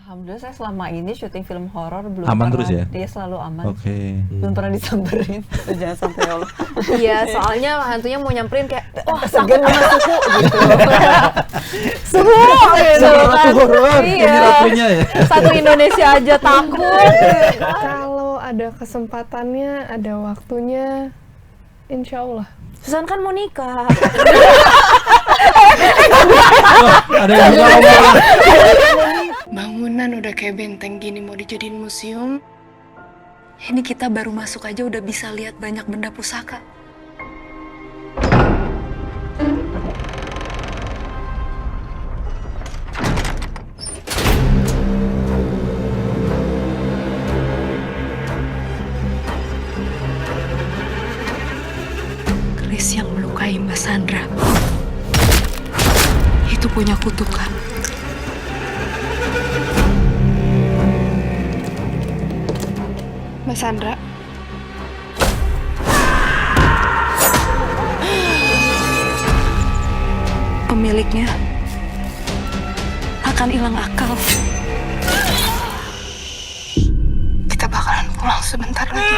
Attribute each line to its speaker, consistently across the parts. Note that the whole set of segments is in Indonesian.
Speaker 1: Alhamdulillah saya selama ini syuting film horor belum
Speaker 2: Aman
Speaker 1: pernah,
Speaker 2: terus ya?
Speaker 1: Dia selalu aman.
Speaker 2: Oke.
Speaker 1: Belum pernah disamperin. Jangan sampai ya Allah.
Speaker 3: Iya, soalnya hantunya mau nyamperin kayak wah
Speaker 1: Segan sama suku gitu.
Speaker 3: suku gitu kan. Iya.
Speaker 2: Ratunya ya.
Speaker 3: Satu Indonesia aja takut.
Speaker 4: Kalau ada kesempatannya, ada waktunya, insya Allah.
Speaker 3: Susan kan mau nikah.
Speaker 2: Ada yang juga ngomong.
Speaker 4: Bangunan udah kayak benteng gini mau dijadiin museum.
Speaker 5: Ini kita baru masuk aja udah bisa lihat banyak benda pusaka. Keris yang melukai Mbak Sandra. Itu punya kutukan.
Speaker 4: Mbak Sandra,
Speaker 5: Pemiliknya akan hilang akal.
Speaker 4: kita bakalan pulang sebentar lagi.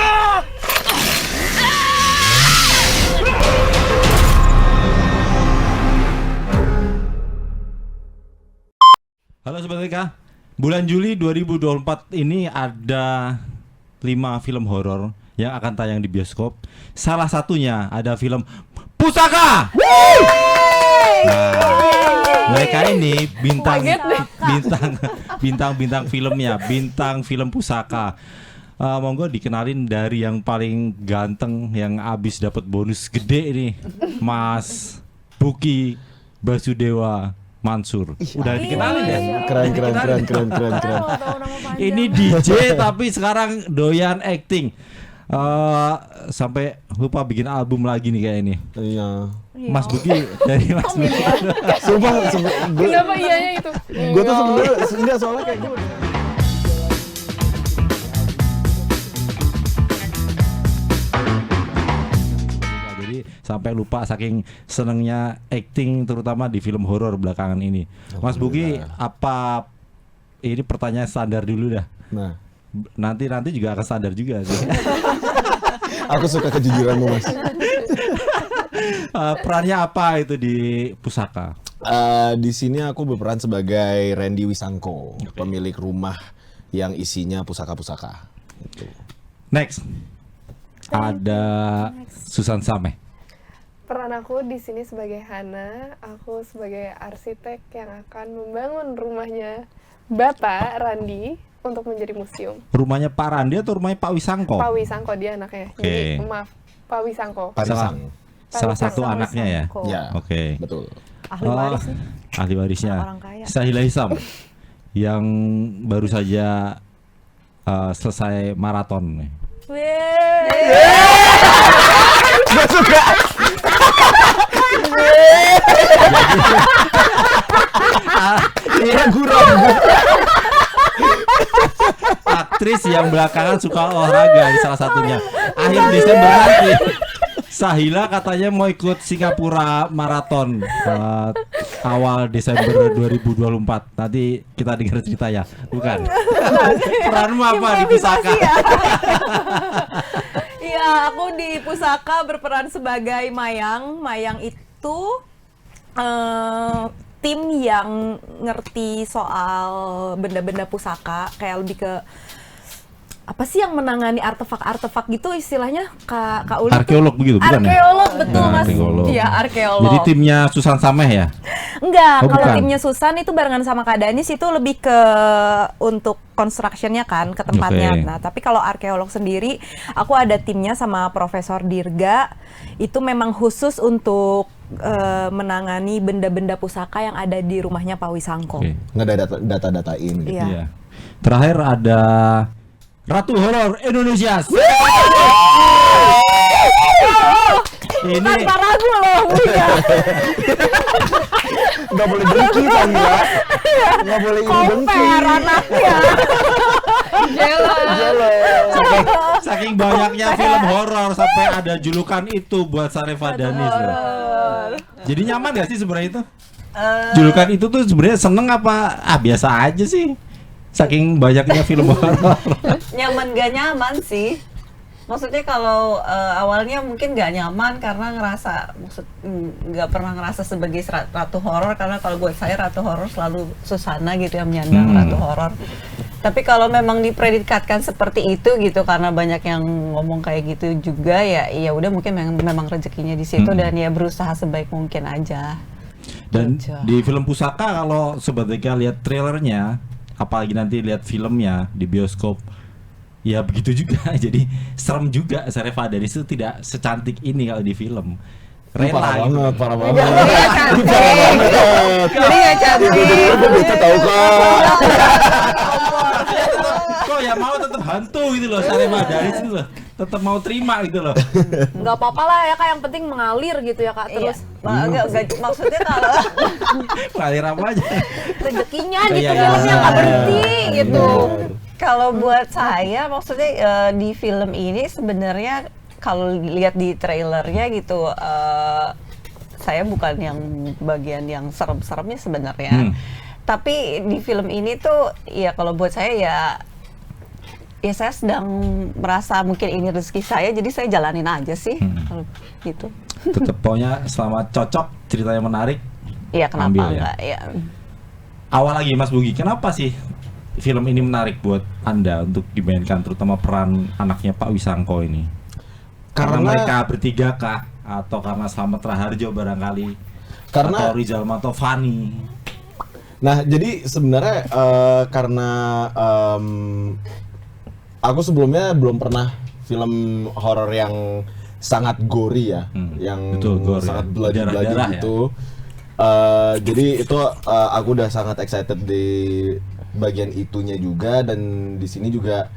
Speaker 2: Halo Sobat Rika, bulan Juli 2024 ini ada 5 film horor yang akan tayang di bioskop. Salah satunya ada film Pusaka. Nah, mereka ini bintang filmnya, bintang film Pusaka. Monggo dikenalin dari yang paling ganteng yang abis dapat bonus gede ini, Mas Buki Basudewa Mansur. Udah dikenalin ya?
Speaker 6: Keren.
Speaker 2: Ini DJ tapi sekarang doyan acting. Sampai lupa bikin album lagi nih kayak ini.
Speaker 6: Iya.
Speaker 2: Mas Buki dari Mas Buki.
Speaker 6: Sumpah,
Speaker 4: Kenapa iyanya itu?
Speaker 6: gue tuh sebenarnya enggak, soalnya kayak gue.
Speaker 2: Jadi sampai lupa saking senengnya acting terutama di film horor belakangan ini. Mas Buki, apa ini pertanyaan standar dulu dah.
Speaker 6: Nah,
Speaker 2: Nanti juga akan standar juga sih.
Speaker 6: aku suka kejujuranmu, Mas.
Speaker 2: Perannya apa itu di Pusaka?
Speaker 6: Di sini aku berperan sebagai Randy Wisangko, pemilik rumah yang isinya pusaka-pusaka. Gitu.
Speaker 2: Next. Ada Susan Sameh.
Speaker 4: Peran aku di sini sebagai Hana, aku sebagai arsitek yang akan membangun rumahnya Bapak Randi untuk menjadi museum.
Speaker 2: Rumahnya Pak Randi atau rumahnya Pak Wisangko?
Speaker 4: Pak Wisangko dia anaknya.
Speaker 2: Oke.
Speaker 4: Jadi maaf, Pak Wisangko.
Speaker 6: Parisang.
Speaker 2: Salah satu
Speaker 4: Wisangko.
Speaker 2: anaknya ya?
Speaker 6: Ya,
Speaker 2: Oke.
Speaker 6: betul.
Speaker 3: Ahli waris nih.
Speaker 2: Ahli warisnya.
Speaker 3: Orang kaya.
Speaker 2: Sahila Hisam yang baru saja selesai maraton nih.
Speaker 6: Gak suka. Ragu-ragu.
Speaker 2: Aktris yang belakangan suka olahraga di salah satunya. Akhir Desember nanti Sahila katanya mau ikut Singapura Marathon awal Desember 2024. Nanti kita dengar cerita ya. Bukan. Peranmu apa di Pusaka?
Speaker 3: Iya, aku di Pusaka berperan sebagai Mayang. Mayang itu tim yang ngerti soal benda-benda pusaka, kayak lebih ke apa sih yang menangani artefak-artefak gitu istilahnya, Kak Uli.
Speaker 2: Arkeolog begitu, bukan ya?
Speaker 3: Arkeolog, betul Mas.
Speaker 2: Arkeolog.
Speaker 3: Iya, arkeolog.
Speaker 2: Jadi timnya Susan Sameh ya?
Speaker 3: Enggak,
Speaker 2: Oh,
Speaker 3: kalau
Speaker 2: bukan.
Speaker 3: timnya Susan itu barengan sama Kak Danis itu lebih ke untuk construction-nya kan, ke tempatnya.
Speaker 2: Oke.
Speaker 3: Nah, tapi kalau arkeolog sendiri, aku ada timnya sama Profesor Dirga. Itu memang khusus untuk menangani benda-benda pusaka yang ada di rumahnya Pak Wisangko.
Speaker 2: Oke.
Speaker 6: Nggak ada data-datain gitu.
Speaker 3: Iya.
Speaker 2: Iya. Terakhir ada Ratu Horor Indonesia. Ini
Speaker 3: Tanpa ragu loh, punya.
Speaker 6: Nggak boleh dengki, Sandra. Nggak boleh ini dengki.
Speaker 3: Compare anaknya.
Speaker 2: saking banyaknya film horor sampai ada julukan itu buat Sarefa Danis loh. Jadi nyaman gak sih sebenarnya itu? Julukan itu tuh sebenarnya seneng apa biasa aja sih? Saking banyaknya film horor.
Speaker 1: Nyaman gak nyaman sih. Maksudnya kalau awalnya mungkin gak nyaman karena nggak pernah ngerasa sebagai ratu horor, karena kalau buat saya ratu horor selalu Susana gitu yang menyandang ratu horor. Tapi kalau memang dipredikatkan seperti itu gitu, karena banyak yang ngomong kayak gitu juga, ya udah mungkin memang rezekinya di situ, dan ya berusaha sebaik mungkin aja.
Speaker 2: Dan
Speaker 1: Gitu.
Speaker 2: di film Pusaka, kalau Sobat BK lihat trailernya, apalagi nanti lihat filmnya di bioskop, ya begitu juga. Jadi serem juga. Sareva Danis itu tidak secantik ini kalau di film. Rela gitu.
Speaker 6: Parah banget.
Speaker 1: Jadi gak cantik.
Speaker 6: Itu tahu kok.
Speaker 2: Kok ya mau tetap hantu gitu loh, Sareva Danis itu loh. Tetap mau terima gitu loh.
Speaker 3: Nggak apa-apa lah ya Kak, yang penting mengalir gitu ya Kak, terus
Speaker 1: Maksudnya kalau
Speaker 2: Ngalir apa aja.
Speaker 3: rezekinya
Speaker 2: Iya,
Speaker 3: gitu,
Speaker 2: iya.
Speaker 3: filmnya nggak berhenti gitu.
Speaker 1: kalau buat saya maksudnya di film ini sebenarnya kalau lihat di trailernya gitu, saya bukan yang bagian yang serem-seremnya sebenarnya. Tapi di film ini tuh ya kalau buat saya ya saya sedang merasa mungkin ini rezeki saya, jadi saya jalanin aja sih kalau gitu.
Speaker 2: Tetap pokoknya selama cocok, ceritanya menarik.
Speaker 1: Iya, kenapa
Speaker 2: Ambil ya.
Speaker 1: enggak ya.
Speaker 2: Awal lagi Mas Bugi, kenapa sih film ini menarik buat Anda untuk dimainkan, terutama peran anaknya Pak Wisangko ini? Karena mereka bertiga kah? Atau karena Slamet Raharjo barangkali? Atau Rizal Mantovani?
Speaker 6: Nah, jadi sebenarnya karena aku sebelumnya belum pernah film horor yang sangat gory ya, yang
Speaker 2: betul, gore
Speaker 6: sangat
Speaker 2: ya.
Speaker 6: bloody
Speaker 2: Darah-darah
Speaker 6: gitu. Jadi itu aku udah sangat excited di bagian itunya juga, dan di sini juga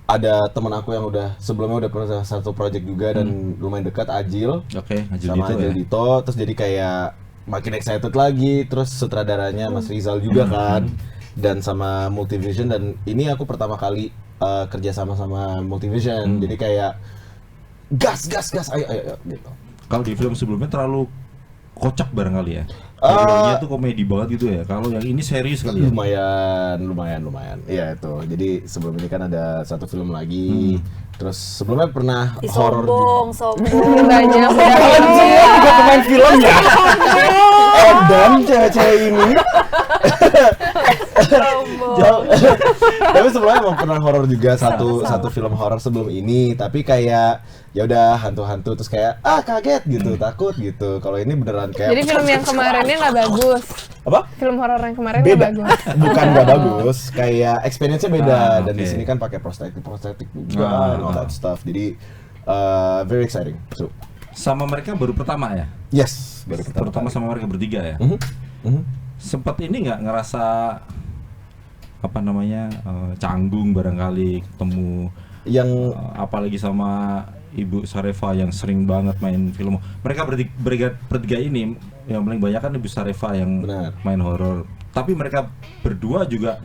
Speaker 6: ada teman aku yang sebelumnya udah pernah satu project juga dan lumayan dekat, Ajil.
Speaker 2: Oke, Ajil
Speaker 6: sama
Speaker 2: Dito
Speaker 6: Ajil
Speaker 2: ya.
Speaker 6: Dito, terus jadi kayak makin excited lagi, terus sutradaranya Mas Rizal juga kan, dan sama Multivision, dan ini aku pertama kali kerja sama Multivision, jadi kayak gas, ayo gitu.
Speaker 2: Kalau di film sebelumnya terlalu kocak barangkali ya. Filmnya tuh komedi banget gitu ya. Kalau yang ini serius kali ya.
Speaker 6: Lumayan. Iya itu. Jadi sebelum ini kan ada satu film lagi. Terus sebelumnya pernah horor.
Speaker 3: Sombong.
Speaker 4: Banyak.
Speaker 6: Juga pemain film ya. Dan cewek-cewek ini. Tapi sebelumnya emang pernah horor juga, satu film horor sebelum ini. Tapi kayak ya udah hantu-hantu, terus kayak kaget gitu, takut gitu. Kalau ini beneran kayak.
Speaker 4: Jadi film yang kemarinnya nggak bagus.
Speaker 6: Apa?
Speaker 4: Film horor yang kemarin nggak
Speaker 6: Beda.
Speaker 4: bagus.
Speaker 6: Bukan nggak bagus, kayak experience-nya beda. Dan di
Speaker 2: oke.
Speaker 6: sini kan pakai prostetik juga, and all that stuff. Jadi very exciting. So,
Speaker 2: Sama mereka baru pertama ya.
Speaker 6: yes, baru
Speaker 2: Terutama sama mereka bertiga ya. Sempat ini nggak ngerasa apa namanya canggung barangkali ketemu
Speaker 6: yang
Speaker 2: apalagi sama Ibu Sareva yang sering banget main film. Mereka bertiga ini yang paling banyak kan Ibu Sareva yang
Speaker 6: Benar.
Speaker 2: main horor. Tapi mereka berdua juga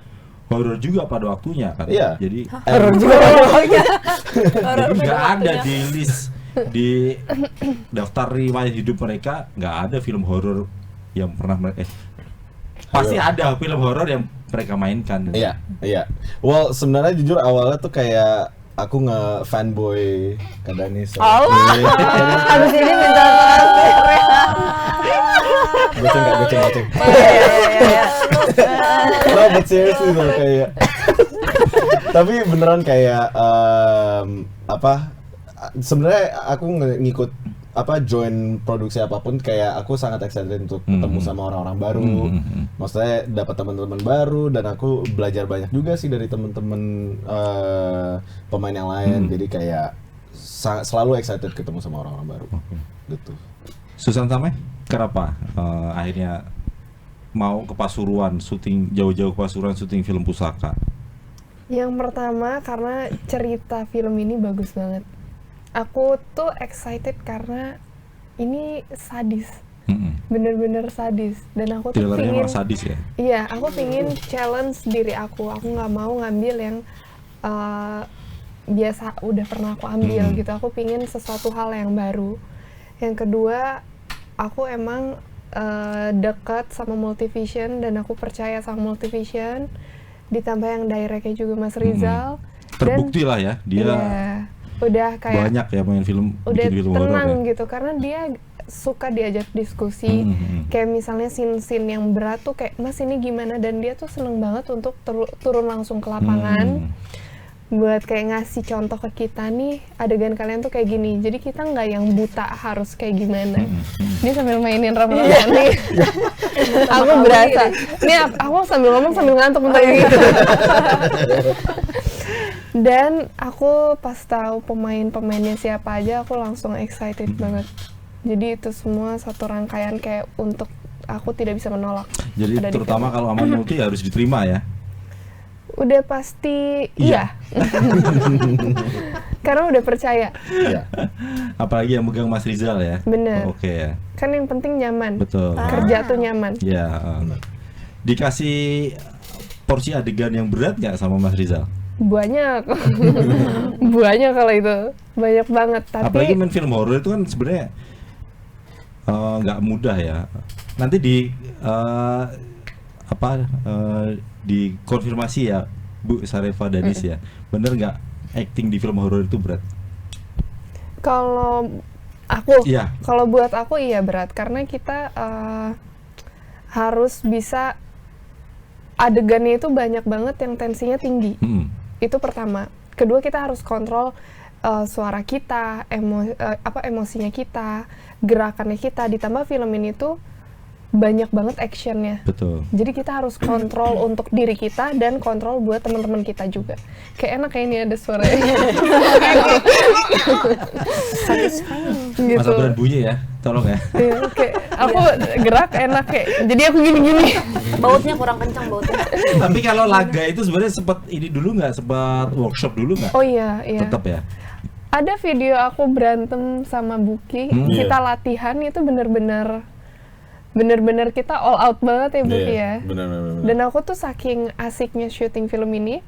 Speaker 2: horor juga pada waktunya kan.
Speaker 6: Iya.
Speaker 2: Jadi
Speaker 3: Horor
Speaker 2: jadi nggak
Speaker 3: pada
Speaker 2: ada
Speaker 3: waktunya.
Speaker 2: di list di daftar riwayat hidup mereka, nggak ada film horor yang pernah mereka pasti ada film horor yang mereka mainkan.
Speaker 6: Iya. Well, sebenarnya jujur awalnya tuh kayak aku nge-fanboy Kak Danis.
Speaker 1: Habis ini minta
Speaker 6: Goceng. No, but seriously though, kayak tapi beneran kayak sebenarnya aku ngikut join produksi apapun, kayak aku sangat excited untuk ketemu sama orang-orang baru. Maksudnya dapat teman-teman baru, dan aku belajar banyak juga sih dari teman-teman pemain yang lain. Jadi kayak selalu excited ketemu sama orang-orang baru. Gitu.
Speaker 2: Susan Tameh, kenapa akhirnya mau ke Pasuruan syuting, jauh-jauh ke Pasuruan syuting film Pusaka?
Speaker 4: Yang pertama karena cerita film ini bagus banget. Aku tuh excited karena ini sadis, bener-bener sadis, dan aku tuh
Speaker 2: Trailernya
Speaker 4: pingin,
Speaker 2: emang sadis ya?
Speaker 4: iya, aku pingin challenge diri aku nggak mau ngambil yang biasa udah pernah aku ambil gitu. Aku pingin sesuatu hal yang baru. Yang kedua, aku emang dekat sama Multivision dan aku percaya sama Multivision. ditambah yang directnya juga Mas Rizal.
Speaker 2: Terbukti lah ya dia
Speaker 4: Iya, udah kayak
Speaker 2: banyak ya main film,
Speaker 4: udah
Speaker 2: bikin film horor
Speaker 4: tenang
Speaker 2: ya.
Speaker 4: gitu karena dia suka diajak diskusi. Kayak misalnya scene-scene yang berat tuh kayak Mas ini gimana, dan dia tuh seneng banget untuk turun langsung ke lapangan buat kayak ngasih contoh ke kita nih, adegan kalian tuh kayak gini, jadi kita nggak yang buta harus kayak gimana. Dia sambil mainin rambutnya nih. Aku berasa nih aku sambil ngomong sambil ngantuk bentar gitu. Dan aku pas tahu pemain-pemainnya siapa aja, aku langsung excited banget. Jadi itu semua satu rangkaian kayak untuk aku tidak bisa menolak.
Speaker 2: Jadi
Speaker 4: ada di
Speaker 2: terutama
Speaker 4: film.
Speaker 2: kalau Aman Multi harus diterima ya.
Speaker 4: Udah pasti iya. Karena udah percaya.
Speaker 6: Iya.
Speaker 2: Apalagi yang megang Mas Rizal ya.
Speaker 4: Bener.
Speaker 2: Oke ya.
Speaker 4: Kan yang penting nyaman.
Speaker 2: Betul.
Speaker 4: Kerja tuh nyaman.
Speaker 2: Ya. Dikasih porsi adegan yang berat nggak sama Mas Rizal?
Speaker 4: Banyak. Banyak kalau itu. Banyak banget.
Speaker 2: Apalagi
Speaker 4: Tapi
Speaker 2: main film horor itu kan sebenarnya nggak mudah ya. Nanti dikonfirmasi ya Bu Sarefa Danis ya. Bener nggak acting di film horor itu berat?
Speaker 4: kalau aku,
Speaker 2: Iya.
Speaker 4: kalau buat aku iya berat. Karena kita harus bisa, adegannya itu banyak banget yang tensinya tinggi. Itu pertama. Kedua, kita harus kontrol suara kita, emosinya kita, gerakannya kita. Ditambah film ini tuh banyak banget actionnya.
Speaker 2: Betul.
Speaker 4: Jadi kita harus kontrol untuk diri kita dan kontrol buat teman-teman kita juga. Kayak enak kayak ini ada suaranya.
Speaker 2: Mas Abran bunyi ya, tolong ya.
Speaker 4: Iya, kayak aku gerak enak kayak. Jadi aku gini-gini.
Speaker 3: Bautnya kurang kencang bautnya.
Speaker 2: Tapi kalau laga itu sebenarnya sempat ini dulu nggak, sempat workshop dulu nggak?
Speaker 4: Oh iya, iya.
Speaker 2: Tetap ya.
Speaker 4: Ada video aku berantem sama Buki. Kita latihan itu bener-bener kita all out banget ya Buki ya.
Speaker 6: Benar.
Speaker 4: Dan aku tuh saking asiknya syuting film ini,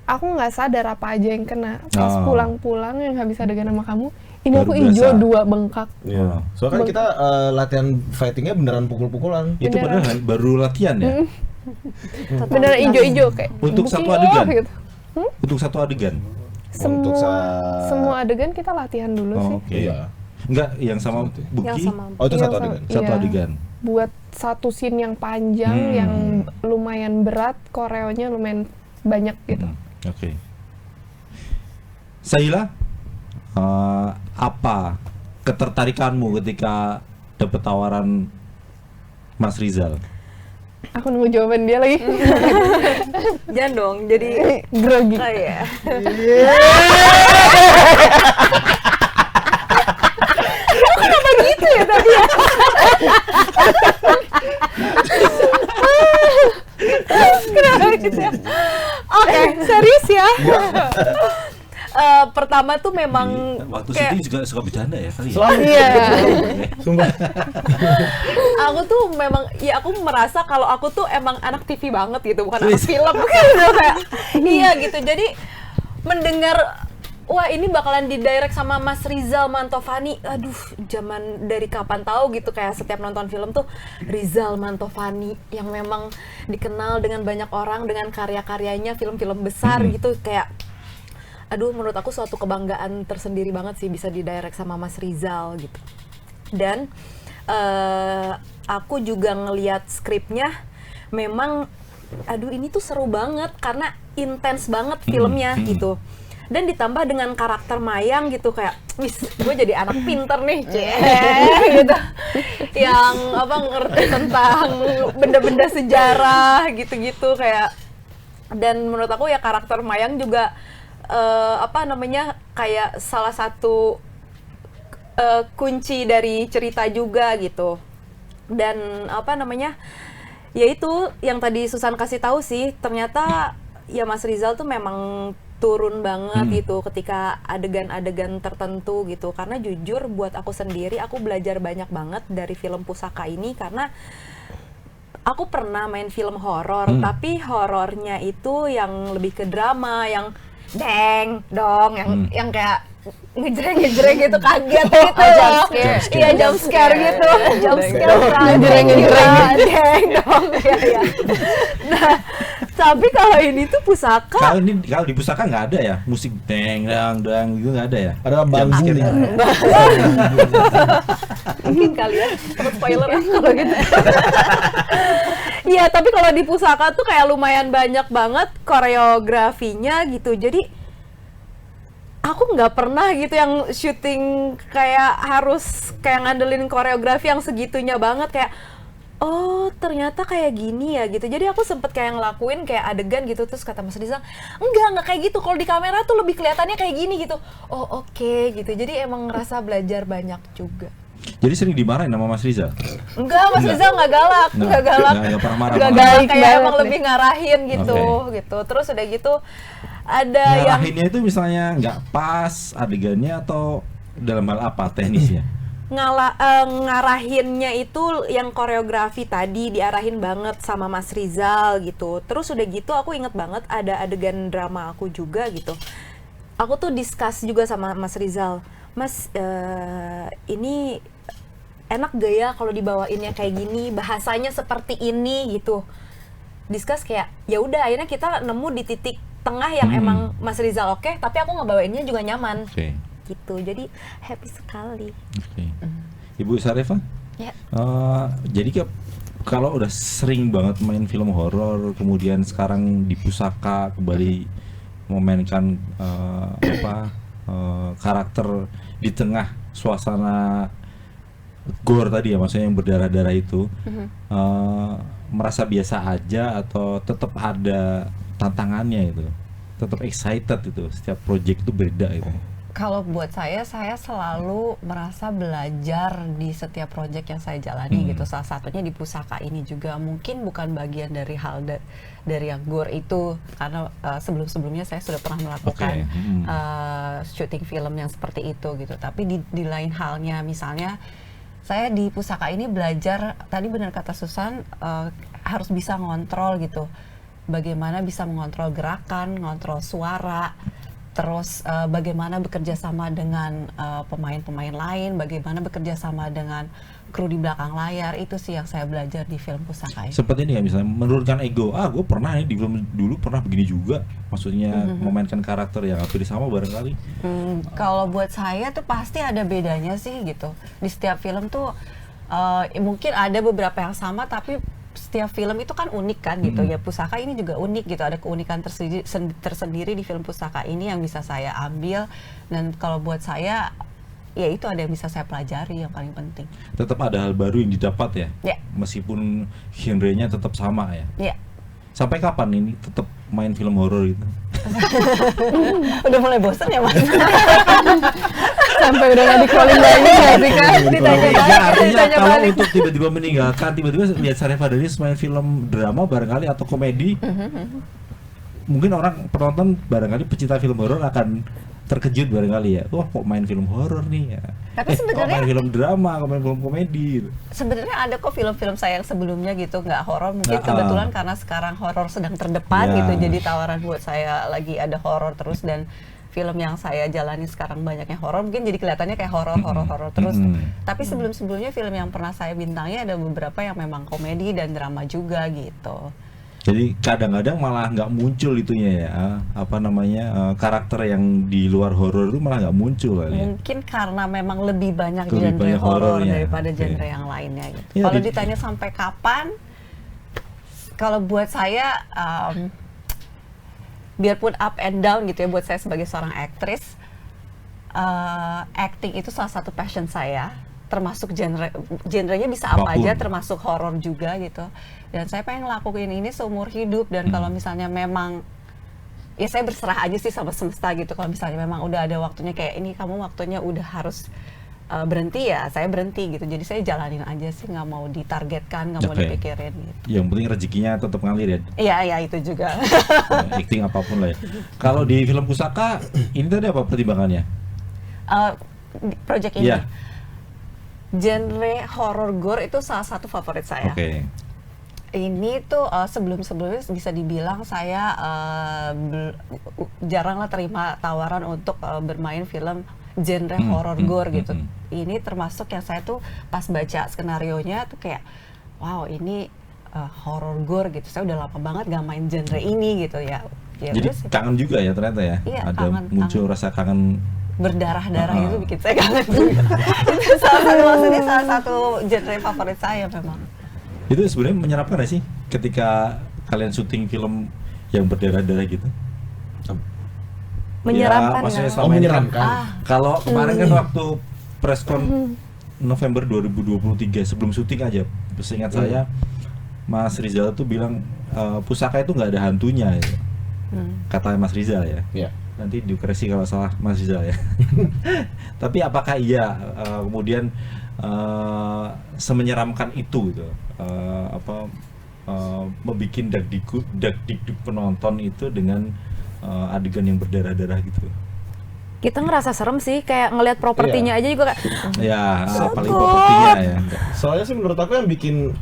Speaker 4: aku nggak sadar apa aja yang kena. Pas pulang-pulang yang habis adegan sama kamu, ini
Speaker 2: Baru
Speaker 4: aku
Speaker 2: berasa.
Speaker 4: hijau 2 bengkak.
Speaker 6: Iya. Soalnya kan kita latihan fightingnya beneran pukul-pukulan.
Speaker 2: Itu
Speaker 4: Beneran.
Speaker 2: padahal baru latihan ya.
Speaker 4: Beneran ijo-ijo kayak.
Speaker 2: Untuk
Speaker 4: Buki,
Speaker 2: satu adegan?
Speaker 4: gitu.
Speaker 2: Untuk satu adegan.
Speaker 6: Untuk
Speaker 4: Semua adegan kita latihan dulu sih.
Speaker 2: Oke.
Speaker 6: Iya.
Speaker 2: Enggak, yang sama Buki.
Speaker 3: Yang sama
Speaker 6: Oh, itu
Speaker 4: Yang
Speaker 6: satu
Speaker 4: sama-
Speaker 6: adegan.
Speaker 2: Satu
Speaker 4: iya.
Speaker 2: adegan.
Speaker 4: Buat satu scene yang panjang, yang lumayan berat, koreonya lumayan banyak gitu.
Speaker 2: Oke. Sahila, apa ketertarikanmu ketika dapat tawaran Mas Rizal?
Speaker 4: Aku nunggu jawaban dia lagi.
Speaker 3: Jangan dong, jadi
Speaker 4: Grogi.
Speaker 3: oh iya. Kenapa gitu ya tadi ya? Oke, serius ya. Pertama tuh memang
Speaker 2: Waktu
Speaker 3: kayak
Speaker 2: syuting juga suka bercanda ya kali ya?
Speaker 6: Selalu.
Speaker 4: Iya.
Speaker 6: Sumpah.
Speaker 3: aku tuh memang ya aku merasa kalau aku tuh emang anak TV banget gitu, bukan anak film gitu kayak iya gitu. Jadi mendengar wah ini bakalan didirect sama Mas Rizal Mantovani, aduh zaman dari kapan tahu gitu, kayak setiap nonton film tuh Rizal Mantovani yang memang dikenal dengan banyak orang dengan karya-karyanya, film-film besar gitu, kayak aduh menurut aku suatu kebanggaan tersendiri banget sih bisa didirect sama Mas Rizal gitu. Dan aku juga ngelihat skripnya, memang aduh ini tuh seru banget karena intens banget filmnya gitu. Dan ditambah dengan karakter Mayang gitu, kayak wis gue jadi anak pinter nih gitu, yang apa ngerti tentang benda-benda sejarah gitu-gitu kayak. Dan menurut aku ya karakter Mayang juga apa namanya kayak salah satu kunci dari cerita juga gitu. Dan apa namanya yaitu yang tadi Susan kasih tahu sih, ternyata ya Mas Rizal tuh memang turun banget gitu ketika adegan-adegan tertentu gitu. Karena jujur buat aku sendiri, aku belajar banyak banget dari film Pusaka ini, karena aku pernah main film horor, tapi horornya itu yang lebih ke drama, yang deng dong, yang kayak ngejreng gitu, kaget gitu. Iya, jump scare gitu. Jump scare ngejreng deng dong. Iya. Nah, Tapi kalau ini tuh pusaka.
Speaker 2: Kalau di pusaka nggak ada ya musik deng dang gitu, nggak ada ya.
Speaker 6: Ada bambu.
Speaker 3: Mungkin kalian spoiler ya kalau gitu. Iya, tapi kalau di pusaka tuh kayak lumayan banyak banget koreografinya gitu. Jadi aku nggak pernah gitu yang syuting kayak harus kayak ngandelin koreografi yang segitunya banget, kayak oh ternyata kayak gini ya gitu. Jadi aku sempet kayak ngelakuin kayak adegan gitu, terus kata Mas Rizal, enggak kayak gitu, kalau di kamera tuh lebih kelihatannya kayak gini gitu. Oh oke gitu. Jadi emang ngerasa belajar banyak juga.
Speaker 2: Jadi sering dimarahin sama Mas Rizal?
Speaker 3: Enggak, Mas Rizal nggak galak, nggak galak.
Speaker 2: Nggak pernah marah.
Speaker 3: Nggak galak, kayak emang lebih ngarahin gitu, gitu. Terus udah gitu ada yang
Speaker 2: ngarahinnya itu misalnya nggak pas adegannya atau dalam hal apa teknisnya?
Speaker 3: ngarahinnya itu yang koreografi tadi diarahin banget sama Mas Rizal gitu. Terus udah gitu aku inget banget ada adegan drama aku juga gitu. Aku tuh discuss juga sama Mas Rizal, Mas ini enak gak ya kalau dibawainnya kayak gini, bahasanya seperti ini gitu. Discuss kayak ya udah akhirnya kita nemu di titik tengah yang emang Mas Rizal oke, tapi aku ngebawainnya juga nyaman. Gitu, jadi happy sekali.
Speaker 2: Ibu Sarefa?
Speaker 3: Ya.
Speaker 2: Jadi kalau udah sering banget main film horor, kemudian sekarang di pusaka kembali memainkan karakter di tengah suasana gore tadi ya, maksudnya yang berdarah-darah itu, merasa biasa aja atau tetap ada tantangannya itu, tetap excited itu, setiap project itu beda itu?
Speaker 1: Kalau buat saya selalu merasa belajar di setiap proyek yang saya jalani gitu. Salah satunya di pusaka ini juga. Mungkin bukan bagian dari hal dari yang gore itu, karena sebelum-sebelumnya saya sudah pernah melakukan syuting film yang seperti itu gitu. Tapi di lain halnya, misalnya saya di pusaka ini belajar, tadi benar kata Susan, harus bisa ngontrol gitu. Bagaimana bisa mengontrol gerakan, ngontrol suara, terus bagaimana bekerja sama dengan pemain-pemain lain, bagaimana bekerja sama dengan kru di belakang layar. Itu sih yang saya belajar di film pusaka ini.
Speaker 2: Seperti ini ya, misalnya menurunkan ego. Gue pernah nih di film dulu pernah begini juga. Maksudnya memainkan karakter yang hampir sama barangkali.
Speaker 1: Kalau buat saya tuh pasti ada bedanya sih gitu. Di setiap film tuh mungkin ada beberapa yang sama, tapi setiap film itu kan unik kan gitu ya. Pusaka ini juga unik gitu, ada keunikan tersendiri di film pusaka ini yang bisa saya ambil. Dan kalau buat saya ya itu ada yang bisa saya pelajari, yang paling penting.
Speaker 2: Tetap ada hal baru yang didapat ya, meskipun genrenya tetap sama ya. Sampai kapan ini tetap main film horor itu?
Speaker 1: Udah mulai bosan ya Mas?
Speaker 4: Sampai udah nggak di-calling lagi nggak sih Kak?
Speaker 2: Artinya kalau untuk tiba-tiba meninggalkan, tiba-tiba lihat Sarefa Denis main film drama barangkali atau komedi, mungkin orang penonton barangkali pecinta film horor akan terkejut barangkali ya, wah kok main film horor nih ya.
Speaker 1: Tapi sebenarnya
Speaker 2: kok main film drama, kok main film komedi gitu.
Speaker 1: Sebenarnya ada kok film-film saya yang sebelumnya gitu nggak horor, mungkin kebetulan karena sekarang horor sedang terdepan gitu, jadi tawaran buat saya lagi ada horor terus, dan film yang saya jalani sekarang banyaknya horor, mungkin jadi kelihatannya kayak horor terus. Tapi sebelum-sebelumnya film yang pernah saya bintangi ada beberapa yang memang komedi dan drama juga gitu.
Speaker 2: Jadi kadang-kadang malah nggak muncul itunya ya, karakter yang di luar horor itu malah nggak muncul kali ya.
Speaker 1: Mungkin karena memang lebih banyak genre horor daripada genre yang lainnya gitu. Kalau ditanya sampai kapan, kalau buat saya biarpun up and down gitu ya, buat saya sebagai seorang aktris, acting itu salah satu passion saya, termasuk genrenya bisa apa aja, termasuk horor juga gitu. Dan saya pengen ngelakuin ini seumur hidup, dan kalau misalnya memang ya saya berserah aja sih sama semesta gitu. Kalau misalnya memang udah ada waktunya kayak ini, kamu waktunya udah harus berhenti, ya saya berhenti gitu. Jadi saya jalanin aja sih, nggak mau ditargetkan, nggak mau dipikirin gitu.
Speaker 2: Yang penting rezekinya tetap ngalir ya.
Speaker 1: Iya itu juga.
Speaker 2: Acting apapun lah ya. Kalau di film pusaka ini tadi apa pertimbangannya?
Speaker 1: Project ini genre horror gore itu salah satu favorit saya. Ini tuh sebelum-sebelumnya bisa dibilang saya jaranglah terima tawaran untuk bermain film genre horror gore gitu. Ini termasuk yang saya tuh pas baca skenarionya tuh kayak wow, ini horror gore gitu. Saya udah lama banget gak main genre ini gitu ya.
Speaker 2: Jadi
Speaker 1: terus
Speaker 2: kangen juga ya ternyata ya.
Speaker 1: Iya,
Speaker 2: Ada muncul
Speaker 1: kangen.
Speaker 2: rasa kangen.
Speaker 1: Berdarah-darah itu bikin saya kangen juga. Itu maksudnya salah satu genre favorit saya memang.
Speaker 2: Itu sebenarnya menyeramkan gak sih ketika kalian syuting film yang berdarah-darah gitu?
Speaker 3: Menyeramkan
Speaker 2: Ya, maksudnya
Speaker 3: nggak?
Speaker 2: selama ini kan,
Speaker 6: menyeramkan.
Speaker 2: kalau kemarin kan waktu preskon November 2023 sebelum syuting aja, seingat saya Mas Rizal tuh bilang pusaka itu nggak ada hantunya ya. Kata Mas Rizal ya.
Speaker 6: Iya.
Speaker 2: Nanti dikoreksi kalau salah Mas Rizal ya. Tapi apakah iya kemudian semenyeramkan itu gitu? Membikin dak-dikduk penonton itu dengan adegan yang berdarah-darah gitu.
Speaker 3: Kita ngerasa serem sih, kayak ngelihat propertinya aja juga kayak
Speaker 2: Ya, apalagi propertinya ya.
Speaker 6: Soalnya sih menurut aku yang bikin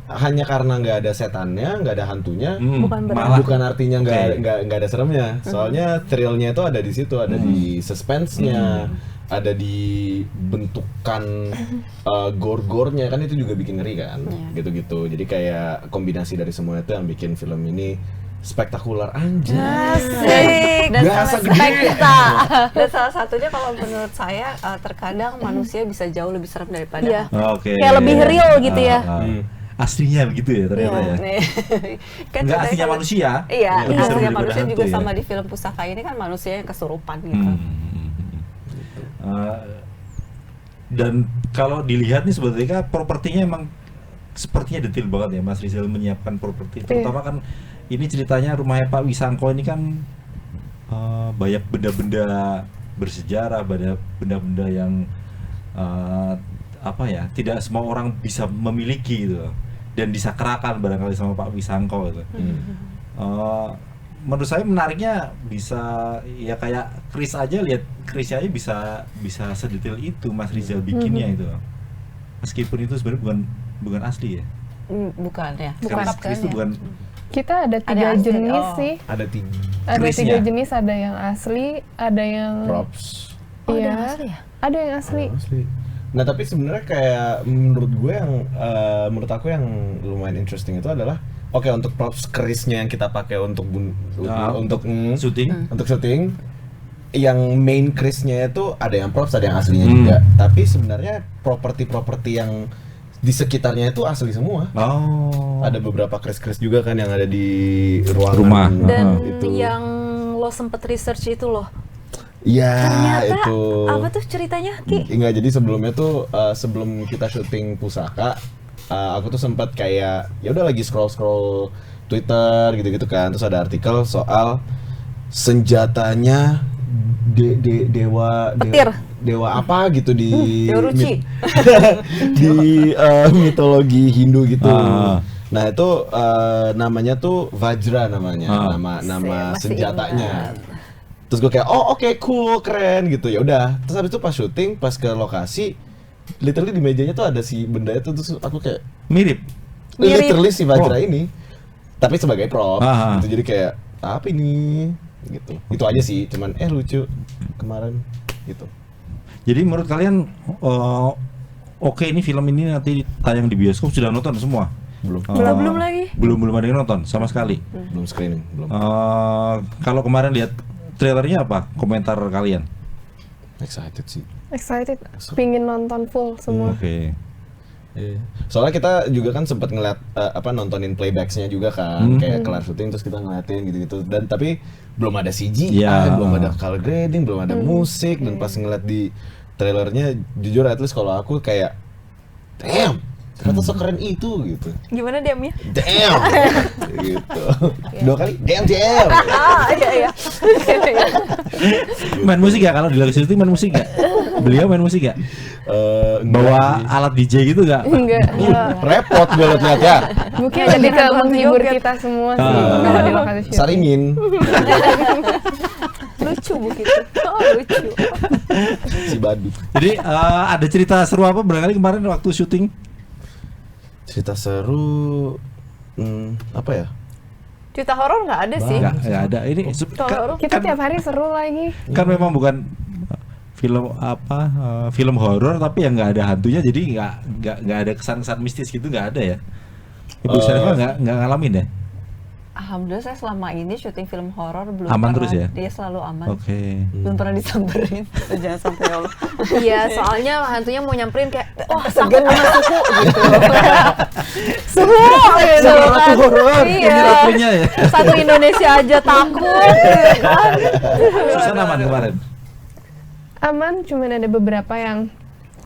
Speaker 6: hanya karena nggak ada setannya, nggak ada hantunya,
Speaker 3: Bukan berarti.
Speaker 2: malah
Speaker 6: bukan artinya
Speaker 2: Oke.
Speaker 6: nggak ada seremnya. Soalnya thrillnya itu ada di situ, ada di suspense-nya, ada di bentukan gore-gore-nya, kan itu juga bikin ngeri kan, gitu-gitu. Jadi kayak kombinasi dari semua itu yang bikin film ini spektakuler anjay.
Speaker 3: asik.
Speaker 1: Dan
Speaker 6: Biasa
Speaker 1: salah-
Speaker 6: gede.
Speaker 1: Dan salah satunya kalau menurut saya terkadang manusia bisa jauh lebih serem daripada
Speaker 3: Iya.
Speaker 2: Oke.
Speaker 3: Kayak lebih real gitu ya.
Speaker 2: Aslinya begitu ya ternyata
Speaker 3: Iya.
Speaker 2: ya.
Speaker 1: Nih. Kan
Speaker 2: Nggak
Speaker 1: ceritanya
Speaker 2: aslinya
Speaker 1: kan-
Speaker 2: manusia.
Speaker 1: Iya,
Speaker 2: lebih serem
Speaker 1: aslinya
Speaker 2: daripada
Speaker 1: manusia
Speaker 2: hantu
Speaker 1: juga
Speaker 2: ya.
Speaker 1: sama di film Pusaka ini kan manusia yang kesurupan gitu.
Speaker 2: Dan kalau dilihat nih sebetulnya propertinya emang sepertinya detail banget ya Mas Rizal menyiapkan properti. Terutama kan ini ceritanya rumahnya Pak Wisangko ini kan banyak benda-benda bersejarah, banyak benda-benda yang apa ya, tidak semua orang bisa memiliki gitu dan disakralkan barangkali sama Pak Wisangko gitu. Menurut saya menariknya bisa ya kayak Chris aja, lihat Chris aja bisa sedetail itu Mas Rizal bikinnya itu. Meskipun itu sebenarnya bukan asli ya.
Speaker 1: Bukan ya.
Speaker 2: Chris itu bukan.
Speaker 4: Kita ada 3
Speaker 1: asli,
Speaker 4: jenis
Speaker 1: oh.
Speaker 4: sih.
Speaker 6: Ada tiga
Speaker 4: Ada
Speaker 2: Kerisnya.
Speaker 4: 3 jenis, ada yang asli, ada yang
Speaker 6: props.
Speaker 4: iya, ada yang asli.
Speaker 6: Asli. Nah tapi sebenarnya kayak menurut gue yang menurut aku yang lumayan interesting itu adalah oke, untuk props kerisnya yang kita pakai untuk
Speaker 2: syuting.
Speaker 6: untuk syuting, yang main kerisnya itu ada yang props, ada yang aslinya juga. Tapi sebenarnya properti yang di sekitarnya itu asli semua.
Speaker 2: Oh.
Speaker 6: Ada beberapa keris-keris juga kan yang ada di ruangan
Speaker 2: Rumah.
Speaker 3: Dan
Speaker 6: itu.
Speaker 3: yang lo sempet research itu loh,
Speaker 6: Iya,
Speaker 3: ternyata
Speaker 6: itu.
Speaker 3: apa tuh ceritanya, Ki?
Speaker 6: Enggak, jadi sebelumnya tuh sebelum kita syuting Pusaka, aku tuh sempat kayak ya udah lagi scroll Twitter gitu-gitu kan, terus ada artikel soal senjatanya dewa apa gitu di
Speaker 3: Dewa Ruci.
Speaker 6: di mitologi Hindu gitu.
Speaker 2: Ah.
Speaker 6: Nah itu namanya tuh Vajra namanya,
Speaker 2: Ah.
Speaker 6: nama
Speaker 1: Masih
Speaker 6: senjatanya.
Speaker 1: ingat.
Speaker 6: Terus gue kayak oh oke, cool, keren gitu, ya udah. Terus habis itu pas syuting, pas ke lokasi, literally di mejanya tuh ada si benda itu, terus aku kayak
Speaker 2: Mirip.
Speaker 6: literally si Vajra
Speaker 2: Oh.
Speaker 6: ini, tapi sebagai prop
Speaker 2: Ah.
Speaker 6: gitu. Jadi kayak apa ini gitu. Itu aja sih, cuman lucu kemarin gitu.
Speaker 2: Jadi menurut kalian oke ini film ini nanti tayang di bioskop sudah nonton semua?
Speaker 6: Belum
Speaker 3: Belum lagi.
Speaker 2: Belum ada yang nonton sama sekali.
Speaker 6: belum screening, belum.
Speaker 2: Kalau kemarin lihat trailernya apa komentar kalian?
Speaker 6: Excited sih.
Speaker 4: Excited, pingin nonton full semua.
Speaker 2: Oke.
Speaker 6: Iya. Soalnya kita juga kan sempat ngeliat nontonin playbacks-nya juga kan, kayak kelar syuting terus kita ngeliatin gitu-gitu. Dan tapi belum ada CGI,
Speaker 2: Iya.
Speaker 6: belum ada color grading, belum ada musik, dan pas ngeliat di trailernya, jujur at least kalau aku kayak damn, ternyata sekeren itu gitu.
Speaker 3: Gimana diamnya?
Speaker 6: Damn, gitu. 2 kali, damn.
Speaker 3: Iya.
Speaker 2: Main musik gak kalau di lagi syuting, main musik gak? Beliau main musik gak? Bawa alat DJ gitu gak?
Speaker 4: Enggak,
Speaker 6: repot gue liat ya.
Speaker 4: mungkin
Speaker 3: Jadi
Speaker 4: lebih ke
Speaker 3: handphone
Speaker 4: menghibur
Speaker 3: joget.
Speaker 4: kita semua sih
Speaker 2: Ah.
Speaker 4: kalau di lokasi syuting.
Speaker 6: Saringin.
Speaker 3: Lucu begitu. Oh, lucu.
Speaker 6: Si badut.
Speaker 2: Jadi ada cerita seru apa barangkali kemarin waktu syuting?
Speaker 6: Cerita seru, apa ya?
Speaker 3: Cerita horor nggak ada sih.
Speaker 2: Nggak ada. Ini
Speaker 3: Horor.
Speaker 4: Kita tiap hari seru lagi.
Speaker 2: kan memang bukan film film horor tapi yang nggak ada hantunya, jadi nggak ada kesan-kesan mistis gitu, nggak ada ya. Ibu Syarifah nggak ngalamin ya?
Speaker 1: Alhamdulillah saya selama ini syuting film horor belum
Speaker 2: Aman
Speaker 1: pernah,
Speaker 2: terus ya?
Speaker 1: dia selalu aman.
Speaker 2: Oke.
Speaker 1: Belum pernah disamperin. Jangan sampai ya Allah.
Speaker 3: Iya, soalnya hantunya mau nyamperin kayak, wah
Speaker 1: Segan
Speaker 3: takut sama suku gitu. Suku gitu kan.
Speaker 2: Ini
Speaker 3: Iya.
Speaker 2: ratunya ya.
Speaker 3: Satu Indonesia aja takut gitu kan.
Speaker 2: Susan aman kemarin.
Speaker 4: Aman, cuman ada beberapa yang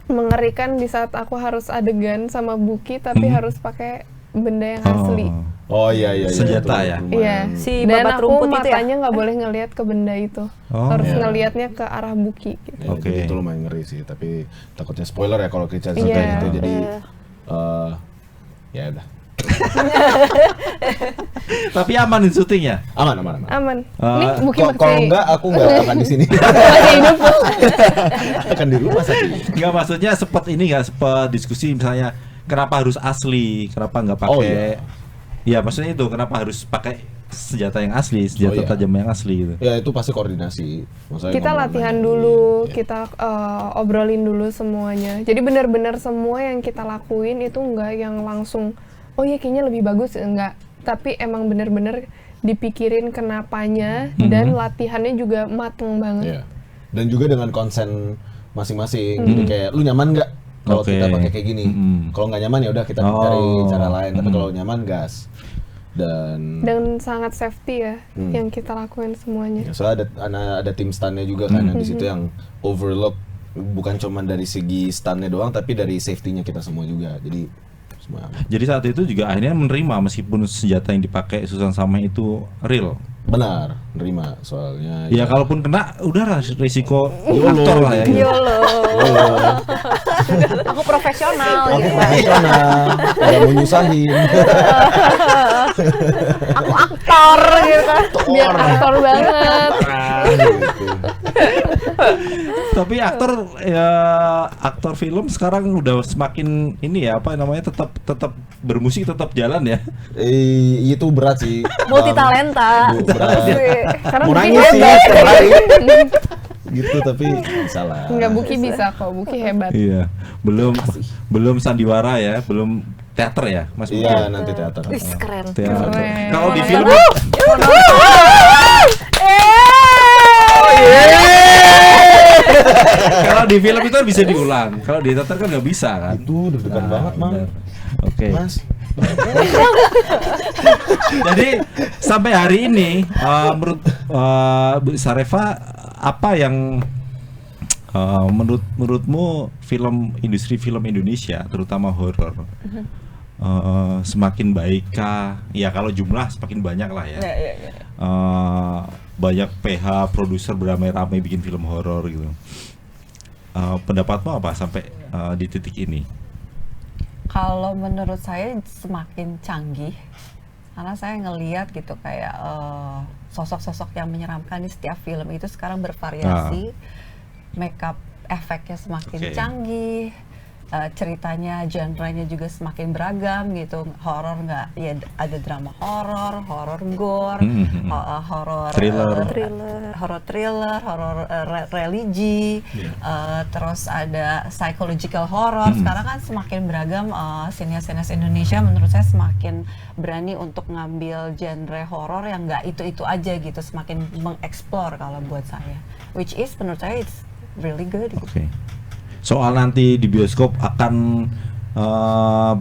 Speaker 4: mengerikan di saat aku harus adegan sama Buki tapi harus pakai benda yang asli.
Speaker 6: Oh iya.
Speaker 2: Senjata
Speaker 6: itu
Speaker 2: ya?
Speaker 6: lumayan.
Speaker 4: Iya.
Speaker 3: Si
Speaker 4: Dan
Speaker 3: babat
Speaker 4: aku
Speaker 3: rumput itu ya?
Speaker 4: matanya nggak boleh ngelihat ke benda itu.
Speaker 2: Oh.
Speaker 4: Harus
Speaker 6: Iya.
Speaker 4: ngelihatnya ke arah Buki gitu.
Speaker 6: Ya,
Speaker 2: Oke.
Speaker 6: jadi itu lumayan ngeri sih, tapi takutnya spoiler ya kalau kita
Speaker 4: Iya.
Speaker 6: cerita itu, jadi ya udah.
Speaker 2: Tapi aman di syutingnya.
Speaker 6: Aman.
Speaker 4: Aman. Nih Buki
Speaker 6: Kalau
Speaker 4: masih
Speaker 6: enggak aku enggak akan di sini.
Speaker 4: masih hidup.
Speaker 6: Akan di rumah sakit.
Speaker 2: Enggak, maksudnya sempat diskusi misalnya kenapa harus asli, kenapa nggak pakai?
Speaker 6: Oh, iya.
Speaker 2: Ya maksudnya itu kenapa harus pakai senjata yang asli, senjata
Speaker 6: Oh, iya.
Speaker 2: tajam yang asli gitu.
Speaker 6: Ya itu pasti koordinasi. Maksudnya
Speaker 4: Kita
Speaker 6: ngomong
Speaker 4: latihan
Speaker 6: lagi.
Speaker 4: dulu,
Speaker 6: Ya.
Speaker 4: kita obrolin dulu semuanya. Jadi benar-benar semua yang kita lakuin itu enggak yang langsung, oh ya kayaknya lebih bagus, enggak. Tapi emang benar-benar dipikirin kenapanya dan latihannya juga mateng banget.
Speaker 6: Iya. Dan juga dengan konsen masing-masing. Jadi kayak lu nyaman nggak kalau
Speaker 2: Oke.
Speaker 6: kita pakai kayak gini?
Speaker 2: Mm-mm.
Speaker 6: Kalau nggak nyaman ya udah kita
Speaker 2: Oh.
Speaker 6: cari cara lain. Tapi kalau nyaman gas.
Speaker 4: Dan sangat safety ya yang kita lakuin semuanya.
Speaker 6: Ya, soalnya ada tim stunnya juga kan yang di situ yang overlook, bukan cuma dari segi stunnya doang tapi dari safety-nya kita semua juga. Jadi semua aman.
Speaker 2: Jadi saat itu juga akhirnya menerima meskipun senjata yang dipakai Susan Sameh itu real.
Speaker 6: Benar, nerima soalnya.
Speaker 2: Ya kalaupun kena udah risiko
Speaker 6: YOLO.
Speaker 2: aktor lah ya. Gitu.
Speaker 3: YOLO.
Speaker 6: Oh,
Speaker 3: Aku profesional
Speaker 6: aku
Speaker 3: gitu.
Speaker 6: profesional, nggak mau nyusahin.
Speaker 3: Aku aktor gitu kan.
Speaker 4: Biar aktor banget.
Speaker 6: Gitu.
Speaker 2: Tapi aktor film sekarang udah semakin ini ya apa namanya tetap bermusik tetap jalan ya.
Speaker 6: Itu berat sih.
Speaker 3: Multi talenta.
Speaker 6: Berat.
Speaker 4: Karena
Speaker 6: Mau
Speaker 4: Buki
Speaker 6: nangis sih,
Speaker 4: hebat.
Speaker 6: setiap hari. Gitu tapi salah.
Speaker 4: Enggak, Buki bisa kok, Buki hebat.
Speaker 2: Iya. Belum sandiwara ya, belum teater ya, Mas Buki?
Speaker 6: Iya, nanti teater.
Speaker 3: Wih, keren.
Speaker 2: Teater.
Speaker 4: Keren.
Speaker 2: Kalau di film kalau di film itu kan bisa diulang. Kalau di teater kan nggak bisa kan.
Speaker 6: Itu deg-degan banget, Mang.
Speaker 2: benar. Oke.
Speaker 6: Mas.
Speaker 2: Jadi sampai hari ini menurut Bu Syarifah apa yang menurutmu industri film Indonesia terutama horor semakin baikkah? Ya kalau jumlah semakin banyak lah ya.
Speaker 1: Ya.
Speaker 2: Banyak PH produser beramai-ramai bikin film horor gitu. Pendapatmu apa sampai di titik ini?
Speaker 1: Kalau menurut saya semakin canggih, karena saya ngelihat gitu kayak sosok-sosok yang menyeramkan di setiap film itu sekarang bervariasi, makeup efeknya semakin
Speaker 2: Oke.
Speaker 1: canggih, ceritanya, genre-nya juga semakin beragam gitu. Horor nggak, ya ada drama horor gore, horor thriller, horor religi, terus ada psychological horror. Sekarang kan semakin beragam, sinias-sinias Indonesia menurut saya semakin berani untuk ngambil genre horor yang nggak itu aja gitu, semakin mengeksplor kalau buat saya, which is menurut saya it's really good.
Speaker 2: Oke. Soal nanti di bioskop akan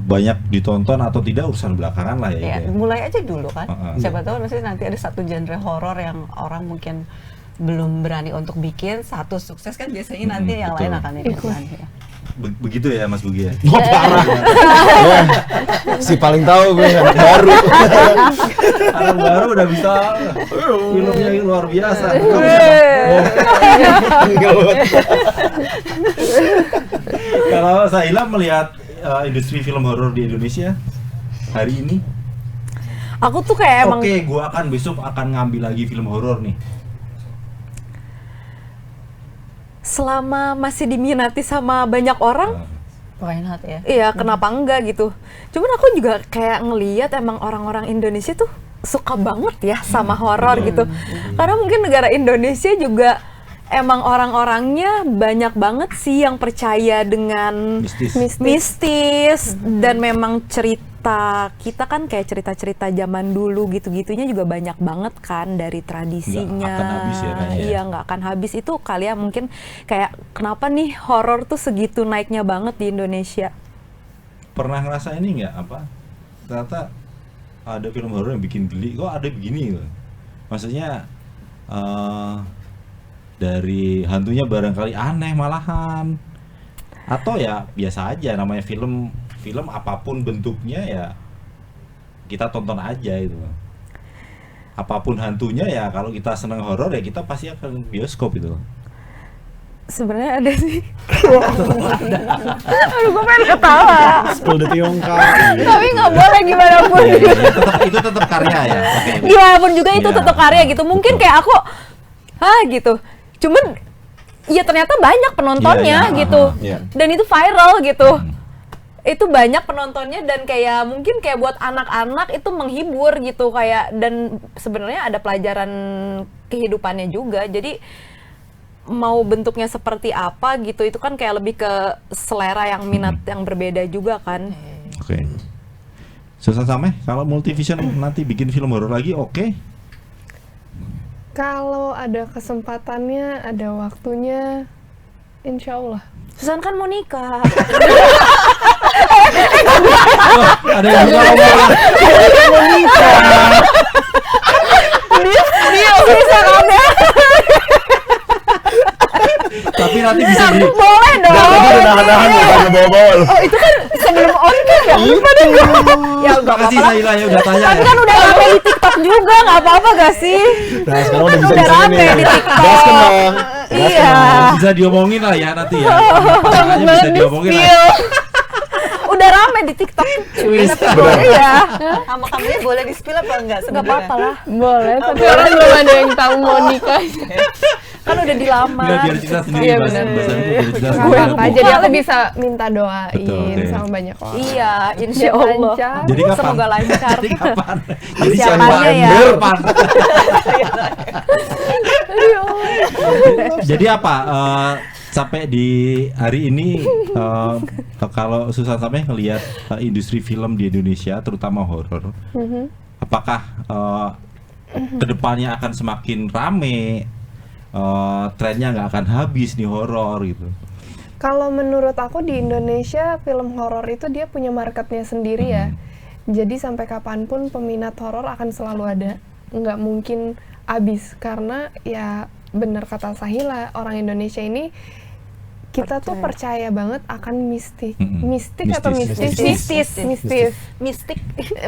Speaker 2: banyak ditonton atau tidak urusan belakangan lah ya.
Speaker 1: Ya,
Speaker 2: Ibu ya.
Speaker 1: mulai aja dulu kan.
Speaker 2: Heeh.
Speaker 1: Siapa tahu misalnya nanti ada satu genre horor yang orang mungkin belum berani untuk bikin, satu sukses kan biasanya nanti yang
Speaker 2: betul.
Speaker 1: lain akan ikutan. Ya.
Speaker 2: Begitu ya Mas Bugi ya.
Speaker 6: Oh, parah. Si paling tahu gue yang baru.
Speaker 2: Anak baru udah bisa filmnya luar biasa. Kalau Sahila melihat industri film horor di Indonesia hari ini,
Speaker 3: Aku tuh kayak emang
Speaker 2: oke, gua akan besok akan ngambil lagi film horor nih.
Speaker 3: selama masih diminati sama banyak orang,
Speaker 1: Why not ya?
Speaker 3: iya kenapa enggak gitu. Cuman aku juga kayak ngeliat emang orang-orang Indonesia tuh suka banget ya sama horor gitu. Karena mungkin negara Indonesia juga emang orang-orangnya banyak banget sih yang percaya dengan mistis dan memang cerita kita kan kayak cerita-cerita zaman dulu gitu-gitunya juga banyak banget kan dari tradisinya.
Speaker 2: Nggak akan habis ya kayaknya.
Speaker 3: Iya, nggak akan habis. Itu kalian mungkin kayak kenapa nih horor tuh segitu naiknya banget di Indonesia?
Speaker 2: Pernah ngerasa ini nggak apa? Ternyata ada film horor yang bikin geli, kok ada begini gitu. Maksudnya dari hantunya barangkali aneh malahan, atau ya biasa aja, namanya film apapun bentuknya ya kita tonton aja itu. Apapun hantunya ya kalau kita seneng horor ya kita pasti akan bioskop itu.
Speaker 3: Sebenarnya ada sih. Aduh, gue pengen ketawa.
Speaker 6: Spill the tiongka.
Speaker 3: Tapi nggak boleh gimana pun.
Speaker 2: Itu tetap karya ya. Okay.
Speaker 3: Gimana pun juga itu
Speaker 2: Iya.
Speaker 3: tetap karya gitu. Mungkin kayak aku, gitu. Cuman, ya ternyata banyak penontonnya
Speaker 2: Iya,
Speaker 3: gitu.
Speaker 6: iya.
Speaker 3: Dan itu viral gitu. Itu banyak penontonnya dan kayak mungkin kayak buat anak-anak itu menghibur gitu kayak, dan sebenarnya ada pelajaran kehidupannya juga. Jadi mau bentuknya seperti apa gitu, itu kan kayak lebih ke selera yang minat yang berbeda juga kan.
Speaker 2: Oke. Susan Sameh, kalau Multivision nanti bikin film horor lagi, oke?
Speaker 4: Kalau ada kesempatannya, ada waktunya, insya Allah.
Speaker 3: Susan kan mau nikah.
Speaker 2: Ada yang bilang omongan.
Speaker 3: Dia bisa kan ya?
Speaker 2: Tapi nanti bisa di
Speaker 3: Boleh dong.
Speaker 6: Nahan-nahan bukan ngebawa-bawa loh.
Speaker 3: Oh itu kan sebelum on cam ya? Lupa deh gue. Ya nggak
Speaker 2: Makasih
Speaker 3: apa-apa.
Speaker 2: Sahila ya udah tanya
Speaker 3: Tapi
Speaker 2: ya.
Speaker 3: kan udah rame di TikTok juga, nggak apa-apa gak sih?
Speaker 6: Nah sekarang udah bisa
Speaker 3: Udah
Speaker 6: di sini
Speaker 3: rame
Speaker 6: nih.
Speaker 3: di TikTok.
Speaker 6: Gas kembang.
Speaker 3: Iya.
Speaker 2: Bisa diomongin lah ya nanti ya. Makanya bisa diomongin lah.
Speaker 3: Udah rame di TikTok. Cuy. Iya.
Speaker 1: Sama kamunya boleh di-spill apa enggak
Speaker 3: Nggak
Speaker 1: sebenarnya?
Speaker 3: apa-apa lah.
Speaker 4: Boleh, tapi orang belum ada yang tahu mau nikah.
Speaker 3: Kan udah dilamar.
Speaker 2: Udah biar cerita sendiri
Speaker 4: Iya,
Speaker 2: Mas.
Speaker 4: benar.
Speaker 2: Bahasanya biar cerita
Speaker 4: Gue
Speaker 2: sendiri.
Speaker 4: apa, jadi aku bisa minta doain
Speaker 2: Betul, oke.
Speaker 4: sama banyak orang.
Speaker 3: Iya, insya Allah.
Speaker 4: Lancar.
Speaker 2: Jadi kapan?
Speaker 3: Semoga lancar.
Speaker 2: Jadi kapan? Jadi
Speaker 3: Persiapannya ya.
Speaker 2: Kapan? Jadi apa? Sampai di hari ini kalau Susan sampai ngelihat industri film di Indonesia, terutama horor, apakah kedepannya akan semakin rame? Trennya nggak akan habis nih horor gitu.
Speaker 4: Kalau menurut aku di Indonesia film horor itu dia punya marketnya sendiri ya. Jadi sampai kapanpun peminat horor akan selalu ada. Nggak mungkin habis karena ya benar kata Sahila, orang Indonesia ini kita tuh percaya banget akan mistik. Mistik atau mistis?
Speaker 3: Mistis.
Speaker 4: Mistis.
Speaker 3: Mistik.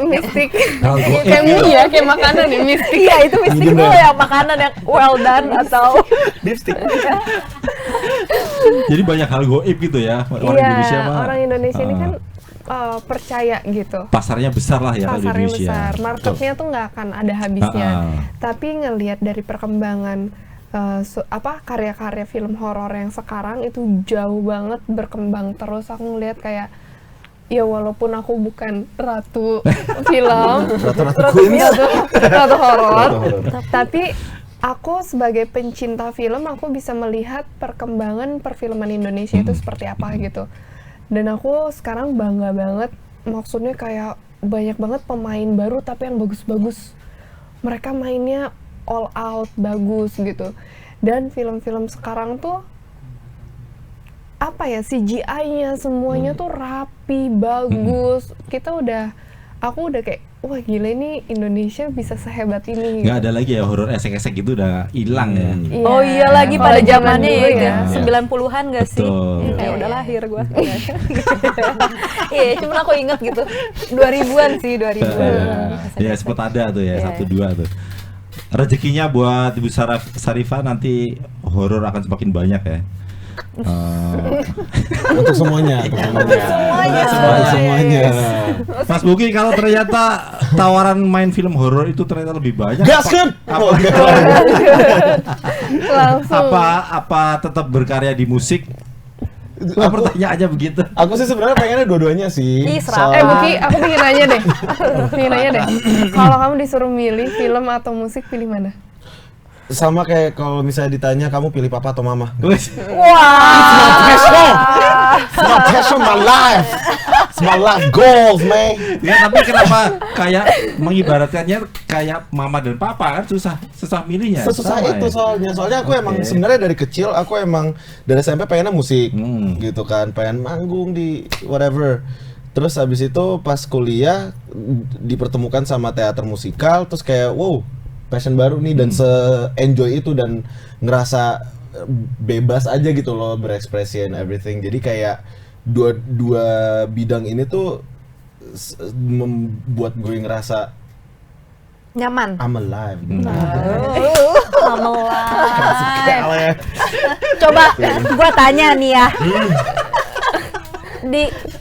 Speaker 4: Mistik.
Speaker 2: Kalau gua-
Speaker 4: Kayak mie ya, kayak makanan ya, mistik.
Speaker 3: Iya, itu mistik itu ya makanan yang well done atau
Speaker 6: Lipstick.
Speaker 2: Jadi banyak hal goib gitu ya orang Indonesia
Speaker 4: Iya,
Speaker 2: mah.
Speaker 4: orang Indonesia ini kan percaya gitu.
Speaker 2: Pasarnya besar lah ya kalau di
Speaker 4: Pasarnya
Speaker 2: Indonesia.
Speaker 4: besar, marketnya tuh nggak akan ada habisnya.
Speaker 2: Ah.
Speaker 4: Tapi ngelihat dari perkembangan karya-karya film horor yang sekarang itu jauh banget berkembang terus. Aku ngelihat kayak ya walaupun aku bukan ratu film, ratu horor, tapi aku sebagai pencinta film aku bisa melihat perkembangan perfilman Indonesia itu seperti apa gitu. Dan aku sekarang bangga banget, maksudnya kayak banyak banget pemain baru tapi yang bagus-bagus. Mereka mainnya all out, bagus gitu. Dan film-film sekarang tuh apa ya, CGI-nya semuanya tuh rapi, bagus. Aku udah kayak wah gila ini Indonesia bisa sehebat ini.
Speaker 2: Nggak ada lagi ya horor esek-esek gitu, udah hilang ya.
Speaker 4: Iya.
Speaker 3: Oh iya lagi
Speaker 4: Kalau
Speaker 3: pada
Speaker 4: zaman
Speaker 3: zamannya
Speaker 4: dulu
Speaker 3: ya,
Speaker 2: ya.
Speaker 3: 90-an gak sih?
Speaker 2: Betul.
Speaker 3: Kayak udah lahir gua. Iya, cuman aku inget gitu. 2000-an sih, 2000-an.
Speaker 2: Ya sempat ada tuh ya,
Speaker 3: Iya.
Speaker 2: 1-2 tuh. Rezekinya buat Ibu Sarifah nanti horor akan semakin banyak ya.
Speaker 6: Untuk semuanya. Untuk semuanya.
Speaker 2: Mas Buki, kalau ternyata tawaran main film horor itu ternyata lebih banyak,
Speaker 6: Gaskan.
Speaker 4: Langsung.
Speaker 2: apa tetap berkarya di musik? Pertanyaannya begitu.
Speaker 6: Aku sih sebenarnya pengennya dua-duanya sih.
Speaker 3: Ih, serap.
Speaker 4: Buki, aku pengen nanya deh. Kalau kamu disuruh milih film atau musik, pilih mana?
Speaker 6: sama kayak kalau misalnya ditanya kamu pilih papa atau mama.
Speaker 2: Wes.
Speaker 6: It's my passion, my life. It's my life goals, man.
Speaker 2: Ya tapi kenapa kayak mengibaratkannya kayak mama dan papa kan susah milihnya.
Speaker 6: Sesusah
Speaker 2: Sama
Speaker 6: itu
Speaker 2: ya?
Speaker 6: soalnya aku emang sebenarnya dari kecil aku emang dari SMP pengennya musik gitu kan, pengen manggung di whatever. Terus habis itu pas kuliah dipertemukan sama teater musikal, terus kayak wow, passion baru nih dan se-enjoy itu dan ngerasa bebas aja gitu loh berekspresi and everything. Jadi kayak dua bidang ini tuh membuat gue ngerasa
Speaker 3: Nyaman.
Speaker 6: I'm alive.
Speaker 3: Coba gua tanya nih ya.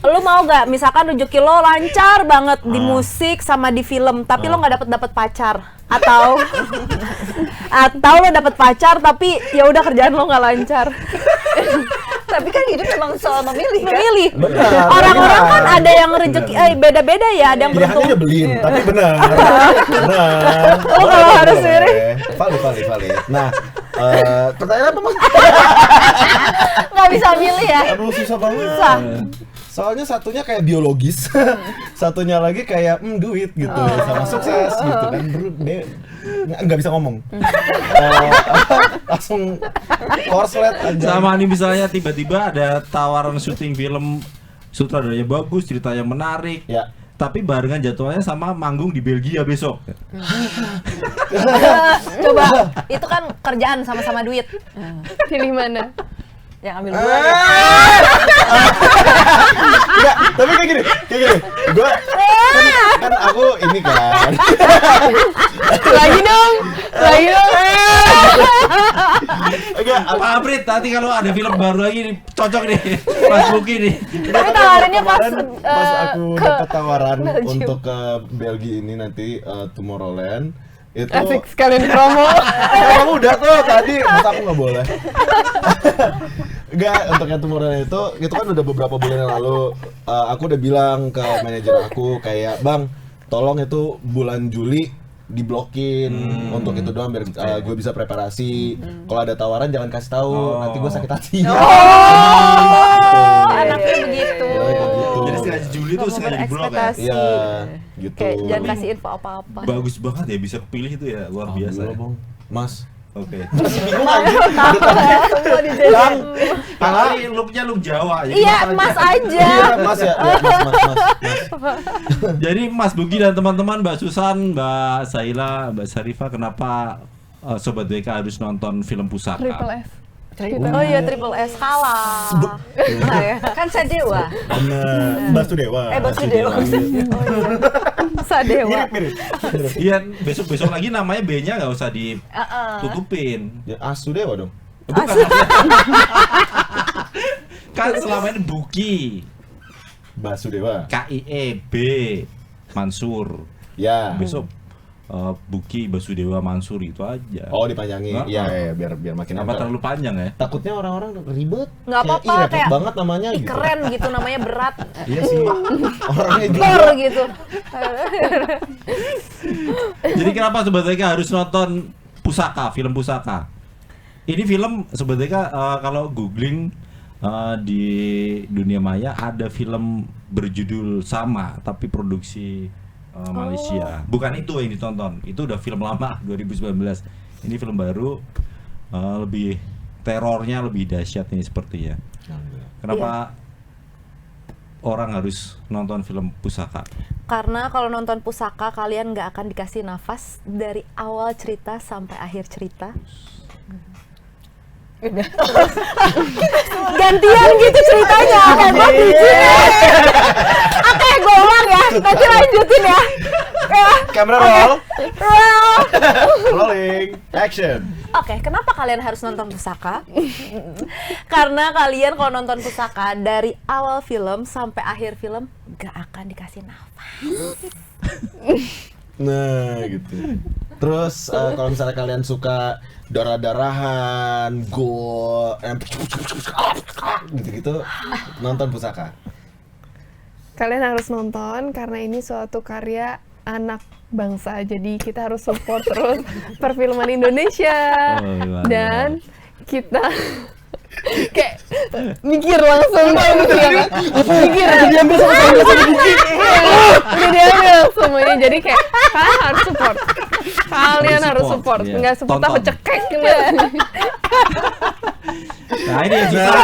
Speaker 3: Lu mau gak misalkan rezeki lo lancar banget di musik sama di film, tapi lo nggak dapet pacar, atau lo dapet pacar tapi ya udah kerjaan lo nggak lancar.
Speaker 1: Tapi kan hidup memang soal memilih kan?
Speaker 3: Memilih.
Speaker 6: Benar,
Speaker 3: Orang-orang
Speaker 6: benar.
Speaker 3: kan ada yang rezeki beda-beda ya, ada yang beruntung.
Speaker 6: Pilihannya nyebelin, tapi benar. Benar.
Speaker 3: Lo kalau harus milih.
Speaker 6: Valid. Nah, pertanyaan apa, Mas?
Speaker 3: Nggak bisa milih ya.
Speaker 6: Aduh, susah banget.
Speaker 3: Susah.
Speaker 6: Soalnya satunya kayak biologis, satunya lagi kayak duit gitu, sama sukses gitu kan. Dia nggak bisa ngomong. Langsung korslet aja.
Speaker 2: Sama nih misalnya tiba-tiba ada tawaran syuting film, sutradaranya bagus, ceritanya menarik.
Speaker 6: Ya.
Speaker 2: Tapi barengan jadwalnya sama manggung di Belgia besok.
Speaker 3: Coba, itu kan kerjaan sama-sama duit.
Speaker 4: Pilih mana?
Speaker 1: Yang ambil gue.
Speaker 6: Enggak, tapi kayak gini. Gua kan aku ini kan.
Speaker 4: Lagi dong.
Speaker 6: Enggak,
Speaker 2: Pak Aprit, nanti kalau ada film baru lagi nih, cocok nih Mas Buki nih.
Speaker 3: Tapi tawarannya pas
Speaker 6: pas aku
Speaker 3: ke
Speaker 6: dapat tawaran
Speaker 3: Belgium.
Speaker 6: untuk ke Belgia ini nanti Tomorrowland itu
Speaker 4: Asik sekalian promo.
Speaker 6: kamu udah tuh tadi, masa aku nggak boleh? Enggak, untuk yang Tomorrowland itu kan udah beberapa bulan yang lalu aku udah bilang ke manajer aku kayak, "Bang, tolong itu bulan Juli diblokin untuk itu doang biar gue bisa preparasi. Kalau ada tawaran jangan kasih tahu, nanti gue sakit hati."
Speaker 3: anaknya begitu.
Speaker 6: Ya, kayak gitu.
Speaker 2: Jadi sengaja Juli tuh sengaja di blok ya.
Speaker 3: Berekspektasi.
Speaker 6: Iya, gitu.
Speaker 3: Kayak jangan kasih info apa-apa.
Speaker 2: Bagus banget ya bisa kepilih itu ya, luar biasa.
Speaker 6: Alhamdulillah,
Speaker 2: Ya.
Speaker 6: Bang. Mas.
Speaker 2: Oke.
Speaker 6: Bingung anjir.
Speaker 2: Bang, kali looknya look Jawa. Jadi
Speaker 3: Iya,
Speaker 2: Mas
Speaker 3: Mas
Speaker 2: aja.
Speaker 3: aja.
Speaker 6: Iya, Mas ya. Ya, Mas.
Speaker 2: Jadi Mas Bugi dan teman-teman, Mbak Susan, Mbak Saila, Mbak Syarifah, kenapa Sobat WK harus nonton film Pusaka?
Speaker 4: Triple S.
Speaker 3: Oh iya, Triple S kalah. Nah, ya.
Speaker 1: Kan saya dewa.
Speaker 6: Bener. Basudewa.
Speaker 1: Basudewa.
Speaker 3: Sadewa.
Speaker 6: Mirip.
Speaker 2: Iya, besok-besok lagi namanya B-nya nggak usah ditutupin.
Speaker 6: Ya, Asudewa dong.
Speaker 2: Bukan. Kan selama ini Buki,
Speaker 6: Basudewa.
Speaker 2: KIE, B, Mansur.
Speaker 6: Ya.
Speaker 2: Besok Buki, Basudewa, Mansur itu aja.
Speaker 6: Oh, dipanjangin. Iya, biar makin
Speaker 2: Kenapa
Speaker 6: nempel.
Speaker 2: terlalu panjang ya?
Speaker 6: Takutnya orang-orang ribet.
Speaker 3: Nggak
Speaker 6: Kayak,
Speaker 3: apa-apa,
Speaker 6: repot
Speaker 3: kayak,
Speaker 6: banget namanya
Speaker 3: Ih,
Speaker 6: gitu.
Speaker 3: keren gitu, namanya berat.
Speaker 6: Iya sih. Orangnya juga.
Speaker 3: Bor gitu.
Speaker 2: Jadi kenapa Sobat WK harus nonton Pusaka, film Pusaka? Ini film Sobat WK kalau googling di dunia maya ada film berjudul sama tapi produksi Malaysia. Bukan itu yang ditonton. Itu udah film lama 2019. Ini film baru, lebih terornya lebih dahsyat ini sepertinya. Kenapa orang harus nonton film Pusaka?
Speaker 3: Karena kalau nonton Pusaka kalian nggak akan dikasih nafas dari awal cerita sampai akhir cerita. Gantian gitu ceritanya. Hebat bijinya. Oke, gue ulang ya. Nanti lanjutin ya.
Speaker 6: Kamera roll.
Speaker 3: Roll.
Speaker 6: Rolling. Action.
Speaker 3: Oke, kenapa kalian harus nonton Pusaka? Karena kalian kalau nonton Pusaka dari awal film sampai akhir film gak akan dikasih nafas.
Speaker 6: Nah, gitu. Terus kalau misalnya kalian suka darah-darahan, gore, gitu-gitu, nonton Pusaka.
Speaker 4: Kalian harus nonton karena ini suatu karya anak bangsa, jadi kita harus support terus perfilman Indonesia.
Speaker 2: Oh, gimana?
Speaker 4: Dan kita kayak mikir langsung mikir diambil sama udah diambil semuanya, jadi kayak kalian harus support, kalian harus support,
Speaker 2: Iya.
Speaker 4: nggak support aku
Speaker 2: Tonton.
Speaker 4: cekek gitu.
Speaker 2: Nah ini yang susah.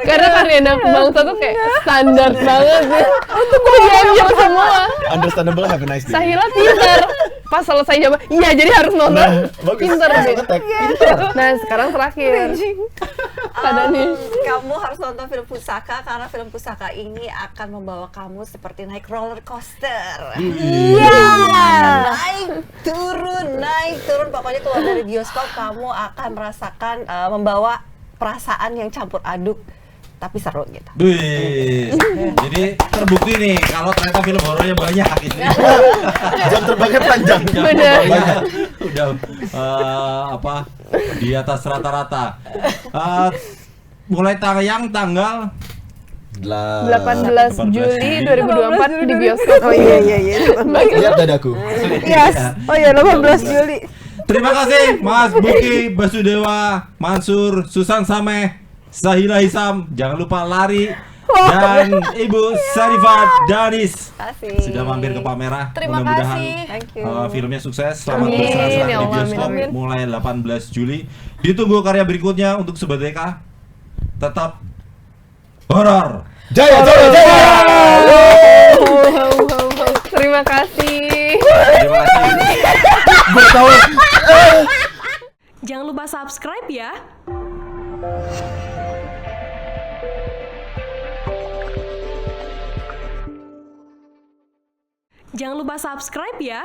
Speaker 4: Karena karya anak bangsa tuh kayak standar banget sih. Untuk gue diambil semua.
Speaker 6: Understandable, have a nice day.
Speaker 4: Sahila pinter. Pas selesai jawab, iya jadi harus nonton.
Speaker 6: Bagus.
Speaker 4: Pinter
Speaker 6: Langsung
Speaker 4: sih.
Speaker 6: ngetek.
Speaker 4: Nah sekarang terakhir. Pada nih.
Speaker 1: Kamu harus nonton film Pusaka karena film Pusaka ini akan membawa kamu seperti naik roller coaster. Iya. Naik turun. Pokoknya keluar dari bioskop kamu akan merasakan membawa perasaan yang campur aduk, tapi seru gitu.
Speaker 2: Wih, jadi terbukti nih kalau ternyata film horornya banyak ini.
Speaker 6: Jam terbangnya panjang.
Speaker 2: Jam
Speaker 4: Bener.
Speaker 2: terbangnya udah apa di atas rata-rata. Mulai tayang tanggal
Speaker 4: 18 Juli 2024 di bioskop.
Speaker 1: Oh iya.
Speaker 6: Lihat dadaku.
Speaker 1: Yes. Oh iya 18 Juli.
Speaker 2: Terima kasih Mas Buki Basudewa, Mansur, Susan Sameh, Sahila Hisam, jangan lupa Lari, dan Ibu Sarifat Danis
Speaker 1: Kasih.
Speaker 2: sudah mampir ke Pamerah.
Speaker 3: Terima
Speaker 2: Mudah-mudahan
Speaker 3: kasih.
Speaker 1: Thank you.
Speaker 2: filmnya sukses. Selamat
Speaker 4: Amin,
Speaker 2: bersenang-senang
Speaker 4: ya
Speaker 2: di
Speaker 4: Allah,
Speaker 2: bioskop
Speaker 4: amin.
Speaker 2: mulai 18 Juli. Ditunggu karya berikutnya untuk Sobat DK. Tetap horor.
Speaker 6: Jaya, jaya, jaya.
Speaker 4: Terima kasih.
Speaker 2: Terima kasih.
Speaker 7: Jangan lupa subscribe ya. Jangan lupa subscribe ya.